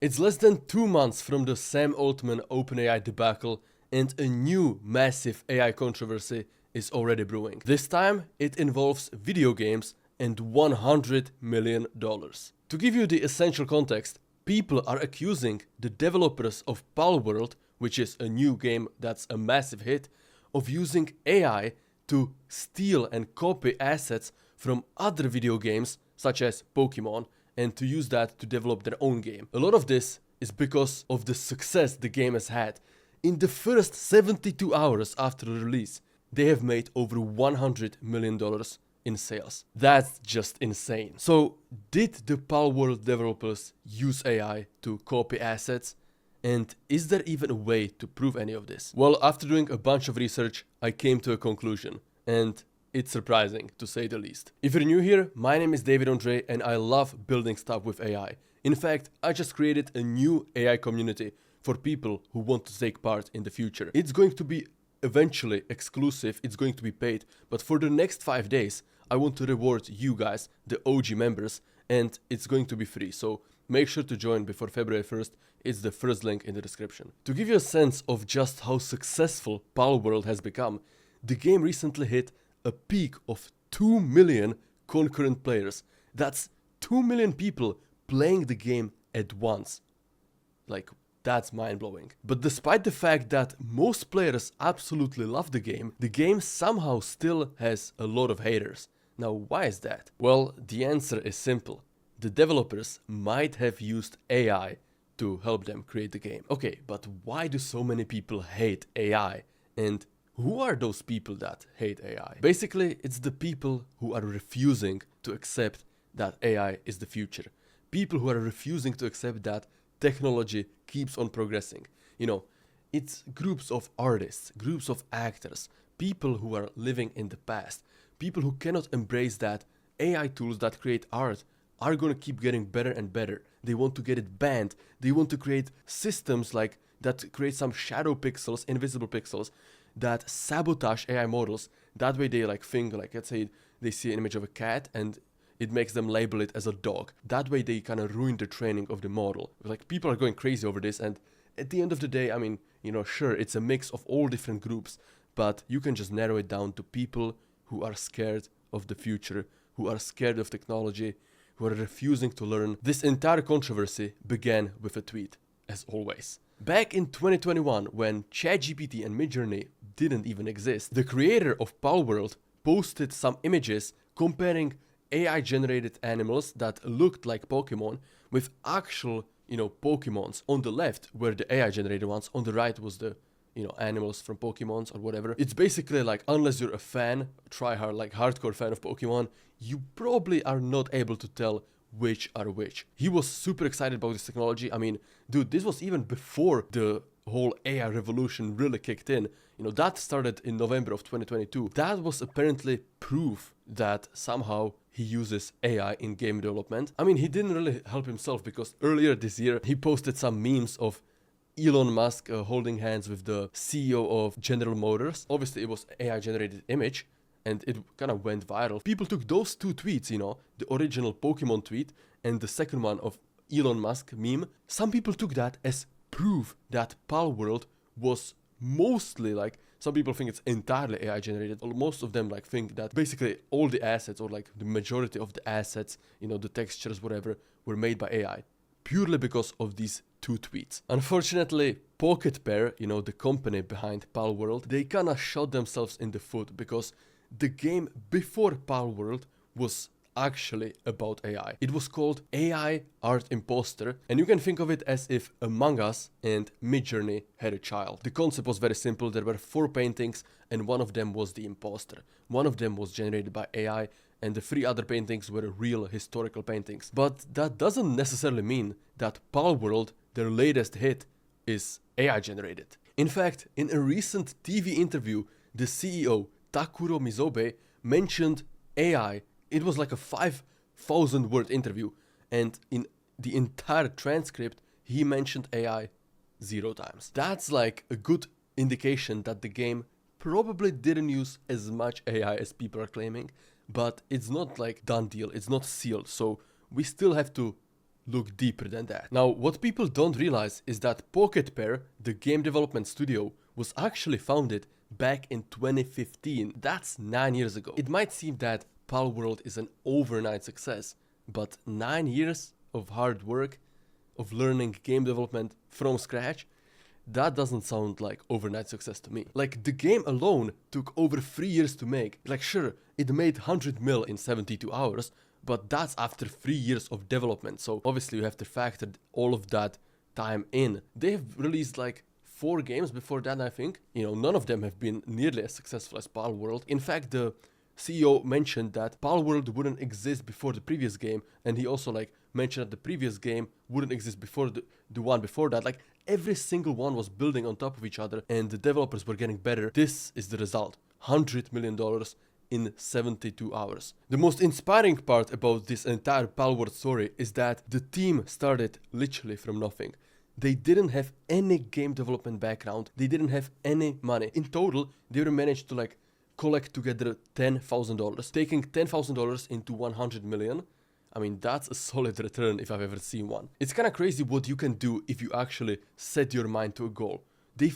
It's less than 2 months from the Sam Altman OpenAI debacle, and a new massive AI controversy is already brewing. This time, it involves video games and $100 million. To give you the essential context, people are accusing the developers of Palworld, which is a new game that's a massive hit, of using AI to steal and copy assets from other video games, such as Pokemon, and to use that to develop their own game. A lot of this is because of the success the game has had. In the first 72 hours after the release, they have made over $100 million in sales. That's just insane. So, did the Palworld developers use AI to copy assets? And is there even a way to prove any of this? Well, after doing a bunch of research, I came to a conclusion, and it's surprising, to say the least. If you're new here, my name is Ondrej, and I love building stuff with AI. In fact, I just created a new AI community for people who want to take part in the future. It's going to be eventually exclusive, it's going to be paid, but for the next 5 days, I want to reward you guys, the OG members, and it's going to be free, so make sure to join before February 1st, it's the first link in the description. To give you a sense of just how successful Palworld has become, the game recently hit a peak of 2 million concurrent players. That's 2 million people playing the game at once. Like, that's mind-blowing. But despite the fact that most players absolutely love the game somehow still has a lot of haters. Now, why is that? Well, the answer is simple. The developers might have used AI to help them create the game. Okay, but why do so many people hate AI? And who are those people that hate AI? Basically, it's the people who are refusing to accept that AI is the future. People who are refusing to accept that technology keeps on progressing. You know, it's groups of artists, groups of actors, people who are living in the past, people who cannot embrace that AI tools that create art are gonna keep getting better and better. They want to get it banned. They want to create systems like that create some shadow pixels, invisible pixels, that sabotage AI models. That way they like think, like let's say they see an image of a cat and it makes them label it as a dog. That way they kind of ruin the training of the model. Like people are going crazy over this, and at the end of the day, I mean, you know, sure, it's a mix of all different groups, but you can just narrow it down to people who are scared of the future, who are scared of technology, who are refusing to learn. This entire controversy began with a tweet, as always. Back in 2021, when ChatGPT and Midjourney didn't even exist, the creator of Palworld posted some images comparing AI-generated animals that looked like Pokemon with actual, you know, Pokemons. On the left were the AI-generated ones, on the right was the, you know, animals from Pokemons or whatever. It's basically like, unless you're a fan, try-hard, like hardcore fan of Pokemon, you probably are not able to tell which are which. He was super excited about this technology. I mean, dude, this was even before the whole AI revolution really kicked in. You know, that started in November of 2022. That was apparently proof that somehow he uses AI in game development. I mean, he didn't really help himself, because earlier this year he posted some memes of Elon Musk holding hands with the CEO of General Motors. Obviously it was AI generated image, and it kind of went viral. People took those two tweets, you know, the original Pokemon tweet and the second one of Elon Musk meme. Some people took that as proof that Palworld was mostly, like, some people think it's entirely AI generated. Most of them like think that basically all the assets, or like the majority of the assets, you know, the textures, whatever, were made by AI. Purely because of these two tweets. Unfortunately, PocketPair, you know, the company behind Palworld, they kinda shot themselves in the foot, because the game before Palworld was actually about AI. It was called AI Art Imposter, and you can think of it as if Among Us and Midjourney had a child. The concept was very simple. There were 4 paintings, and one of them was the imposter. One of them was generated by AI, and the 3 other paintings were real historical paintings. But that doesn't necessarily mean that Palworld, their latest hit, is AI generated. In fact, in a recent TV interview, the CEO, Takuro Mizobe, mentioned AI. It was like a 5,000 word interview, and in the entire transcript he mentioned AI 0 times. That's like a good indication that the game probably didn't use as much AI as people are claiming, but it's not like done deal, it's not sealed, so we still have to look deeper than that. Now, what people don't realize is that PocketPair, the game development studio, was actually founded back in 2015. That's 9 years ago. It might seem that Palworld is an overnight success, but 9 years of hard work, of learning game development from scratch, that doesn't sound like overnight success to me. Like, the game alone took over 3 years to make. Like, sure, it made 100 mil in 72 hours, but that's after 3 years of development, so obviously you have to factor all of that time in. They've released like 4 games before that, I think. You know, none of them have been nearly as successful as Palworld. In fact, the CEO mentioned that Palworld wouldn't exist before the previous game, and he also like mentioned that the previous game wouldn't exist before the one before that. Like, every single one was building on top of each other, and the developers were getting better. This is the result. $100 million in 72 hours. The most inspiring part about this entire Palworld story is that the team started literally from nothing. They didn't have any game development background. They didn't have any money. In total, they managed to like collect together $10,000. Taking $10,000 into 100 million, I mean, that's a solid return if I've ever seen one. It's kind of crazy what you can do if you actually set your mind to a goal. They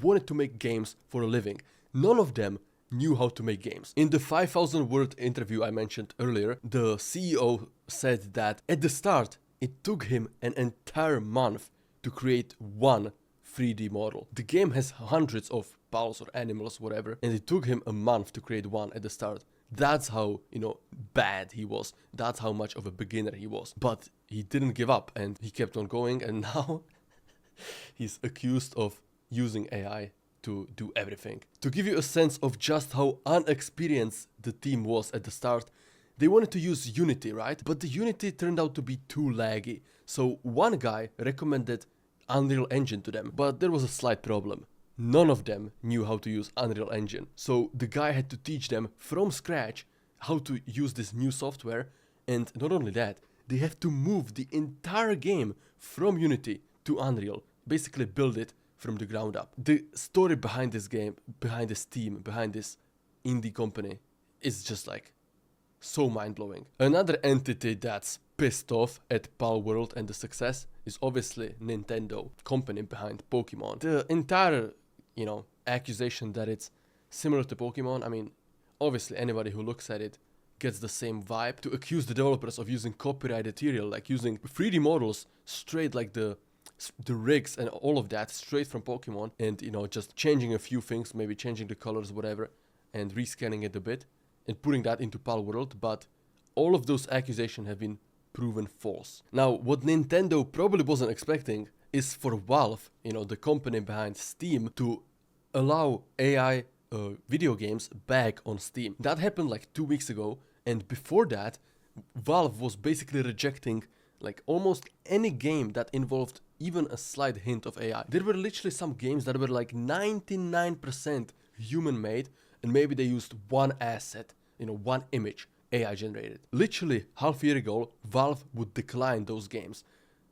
wanted to make games for a living. None of them knew how to make games. In the 5,000 word interview I mentioned earlier, the CEO said that at the start, it took him an entire month to create one 3D model. The game has hundreds of pals or animals, whatever, and it took him a month to create one at the start. That's how, you know, bad he was. That's how much of a beginner he was. But he didn't give up, and he kept on going, and now he's accused of using AI to do everything. To give you a sense of just how unexperienced the team was at the start, they wanted to use Unity, right? But the Unity turned out to be too laggy. So one guy recommended Unreal Engine to them, but there was a slight problem. None of them knew how to use Unreal Engine. So the guy had to teach them from scratch how to use this new software, and not only that, they have to move the entire game from Unity to Unreal, basically build it from the ground up. The story behind this game, behind this team, behind this indie company is just like so mind-blowing. Another entity that's pissed off at Palworld and the success is obviously Nintendo, company behind Pokemon. The entire, you know, accusation that it's similar to Pokemon, I mean, obviously anybody who looks at it gets the same vibe. To accuse the developers of using copyrighted material, like using 3D models straight, like the rigs and all of that straight from Pokemon, and, you know, just changing a few things, maybe changing the colors, whatever, and rescanning it a bit and putting that into Palworld, but all of those accusations have been proven false. Now, what Nintendo probably wasn't expecting is for Valve, you know, the company behind Steam, to allow AI video games back on Steam. That happened like 2 weeks ago, and before that, Valve was basically rejecting like almost any game that involved even a slight hint of AI. There were literally some games that were like 99% human made, and maybe they used one asset, you know, one image AI generated. Literally half a year ago, Valve would decline those games,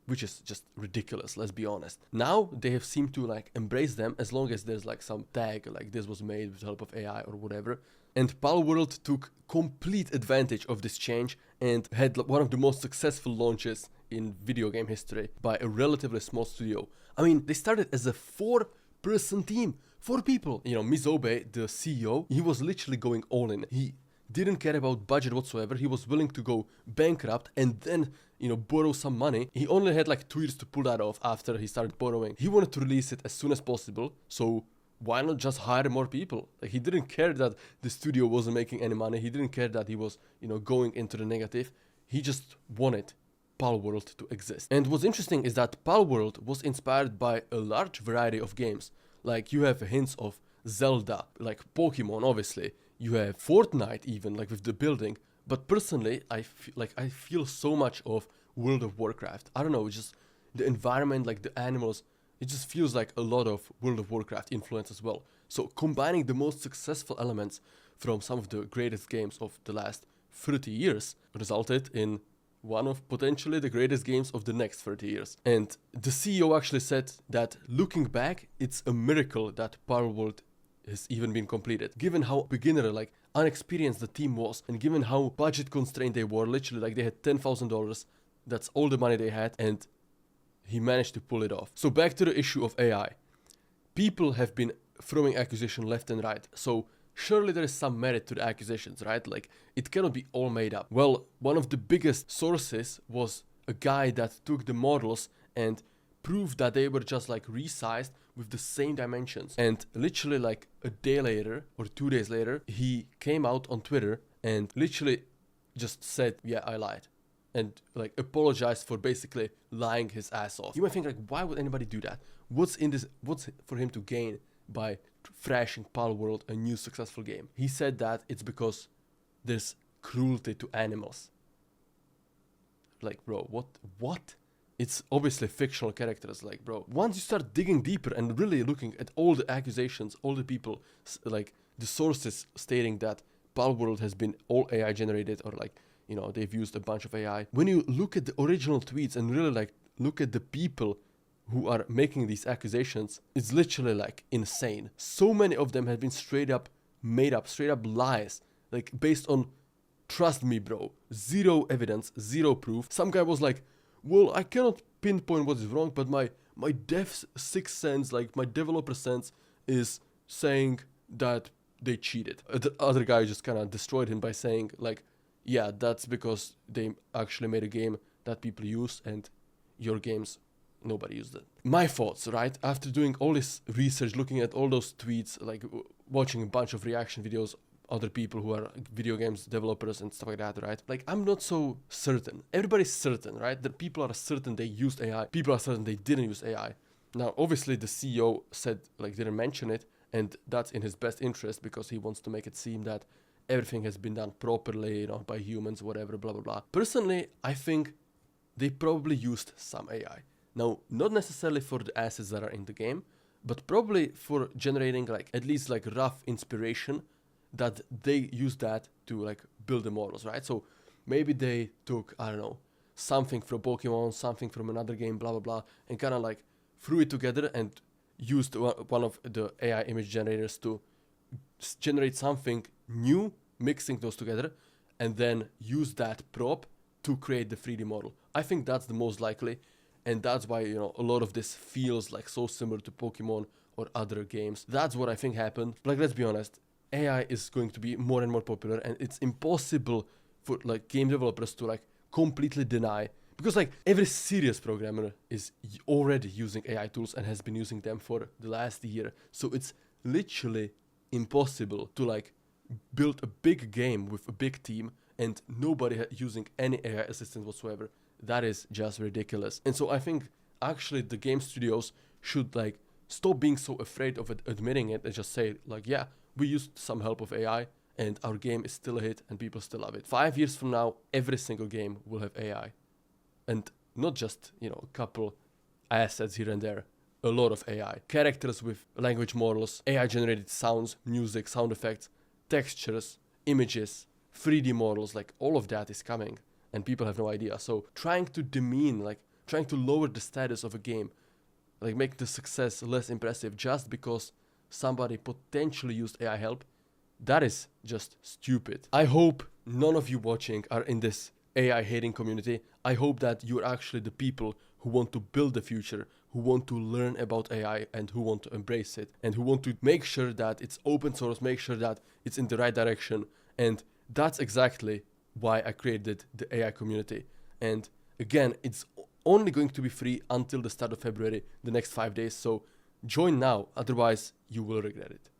which is just ridiculous, let's be honest. Now they have seemed to like embrace them as long as there's like some tag, like this was made with the help of AI or whatever. And Palworld took complete advantage of this change and had one of the most successful launches in video game history by a relatively small studio. I mean, they started as a 4-person team, 4 people. You know, Mizobe, the CEO, he was literally going all in. He didn't care about budget whatsoever. He was willing to go bankrupt and then, you know, borrow some money. He only had like 2 years to pull that off after he started borrowing. He wanted to release it as soon as possible, so why not just hire more people? Like, he didn't care that the studio wasn't making any money. He didn't care that he was, you know, going into the negative. He just wanted Palworld to exist. And what's interesting is that Palworld was inspired by a large variety of games. Like, you have hints of Zelda, like Pokemon, obviously. You have Fortnite even, like with the building. But personally, I feel so much of World of Warcraft. I don't know, it's just the environment, like the animals, it just feels like a lot of World of Warcraft influence as well. So combining the most successful elements from some of the greatest games of the last 30 years resulted in one of potentially the greatest games of the next 30 years. And the CEO actually said that looking back, it's a miracle that Palworld has even been completed. Given how beginner, like unexperienced the team was, and given how budget constrained they were, literally like they had $10,000, That's all the money they had, and he managed to pull it off. So back to the issue of AI. People have been throwing accusations left and right. So surely there is some merit to the accusations, right? Like, it cannot be all made up. Well, one of the biggest sources was a guy that took the models and proved that they were just like resized with the same dimensions. And literally like a day later or 2 days later, he came out on Twitter and literally just said, yeah, I lied. And like apologized for basically lying his ass off. You might think like, why would anybody do that? What's for him to gain by thrashing Palworld, a new successful game? He said that it's because there's cruelty to animals. Like, bro, what? It's obviously fictional characters, like, bro. Once you start digging deeper and really looking at all the accusations, all the people, like, the sources stating that Palworld has been all AI generated, or like, you know, they've used a bunch of AI. When you look at the original tweets and really like look at the people who are making these accusations, it's literally like insane. So many of them have been straight up made up, straight up lies, like based on, trust me, bro, zero evidence, zero proof. Some guy was like, well, I cannot pinpoint what is wrong, but my dev's sixth sense, like my developer sense, is saying that they cheated. The other guy just kind of destroyed him by saying like, yeah, that's because they actually made a game that people use, and your games, nobody used it. My thoughts, right? After doing all this research, looking at all those tweets, like watching a bunch of reaction videos, other people who are video games developers and stuff like that, right? Like, I'm not so certain. Everybody's certain, right? That people are certain they used AI. People are certain they didn't use AI. Now, obviously, the CEO said, like, didn't mention it, and that's in his best interest because he wants to make it seem that everything has been done properly, you know, by humans, whatever, blah, blah, blah. Personally, I think they probably used some AI. Now, not necessarily for the assets that are in the game, but probably for generating, like, at least, like, rough inspiration that they use that to like build the models, right? So maybe they took, I don't know, something from Pokemon, something from another game, blah, blah, blah, and kind of like threw it together and used one of the AI image generators to generate something new, mixing those together, and then use that prop to create the 3D model. I think that's the most likely, and that's why, you know, a lot of this feels like so similar to Pokemon or other games. That's what I think happened. Like, let's be honest, AI is going to be more and more popular, and it's impossible for like game developers to like completely deny, because like every serious programmer is already using AI tools and has been using them for the last year. So it's literally impossible to like build a big game with a big team and nobody using any AI assistance whatsoever. That is just ridiculous. And so I think actually the game studios should like stop being so afraid of admitting it and just say like, yeah, we used some help of AI and our game is still a hit and people still love it. 5 years from now, every single game will have AI. And not just, you know, a couple assets here and there, a lot of AI. Characters with language models, AI generated sounds, music, sound effects, textures, images, 3D models, like all of that is coming and people have no idea. So trying to demean, like trying to lower the status of a game, like make the success less impressive just because somebody potentially used AI help, that is just stupid. I hope none of you watching are in this AI hating community. I hope that you're actually the people who want to build the future, who want to learn about AI and who want to embrace it and who want to make sure that it's open source, make sure that it's in the right direction. And that's exactly why I created the AI community. And again, it's only going to be free until the start of February, the next 5 days. So join now, otherwise you will regret it.